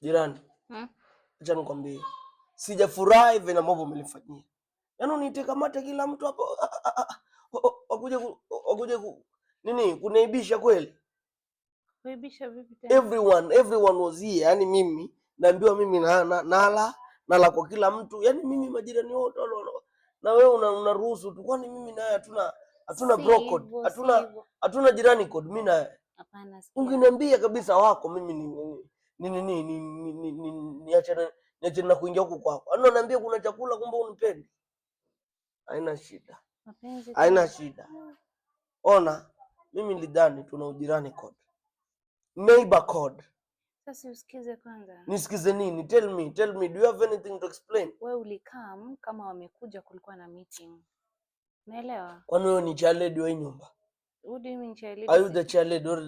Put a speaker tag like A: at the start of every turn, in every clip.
A: Jirani, acha nikwambie. Sijafurahi vile ambavyo umenifanyia. Yaani uniteka mate kila mtu hapo wakuje nini kuniaibisha kweli?
B: Kuaibisha vipi tena?
A: Everyone was here. Yaani mimi naambiwa mimi nala kwa kila mtu. Yaani mimi majirani wote na wewe unaruhusu tu. Kwani mimi naye hatuna bro code. Hatuna jirani code mimi naye.
B: Hapana, sikia.
A: Ungeniambia kabisa wako mimi niache na kuingia huko kwako. Yaani unaniambia kuna chakula kumbe unipendi. Haina shida.
B: Mapenzi.
A: Haina shida. Ona, mimi nilidhani tuna ujirani code. Neighbor code.
B: Sasa usikize kwanza.
A: Nisikize nini? Tell me, do you have anything to explain?
B: Wewe ulikam kama wamekuja kulikuwa na meeting. Unaelewa?
A: Kwani wewe ni chairlady wa hii nyumba?
B: What do you mean chairlady?
A: Are you the chairlady or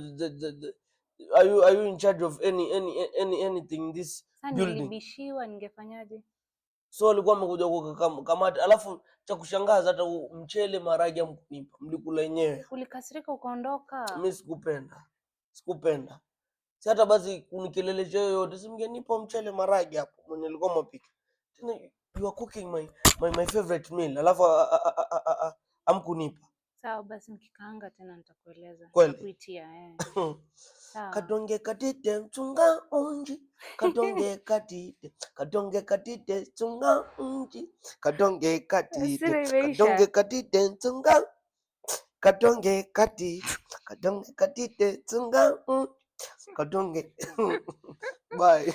A: are you in charge of anything in this building?
B: Nilibishiwa ningefanyaje?
A: So alikuwa amekuja kwa kamati, alafu cha kushangaza hata mchele maragi amkunipa. Mlikula yenyewe.
B: Ulikasirika ukaondoka.
A: Mimi sikupenda. Si hata basi kunikelelesha yoyote, si mngenipa mchele maragi hapo mwenye nilikuwa mpika. Tena you are cooking my favorite meal. Alafu amkunipa.
B: Sawa basi mkikaanga tena nitakueleza.
A: Kuitia
B: Sawa.
A: Kadonge katite mchunga unji. Kadonge katite chunga unji. Kadonge katite chunga. Kadonge katite chunga unji. Kadonge. Bye.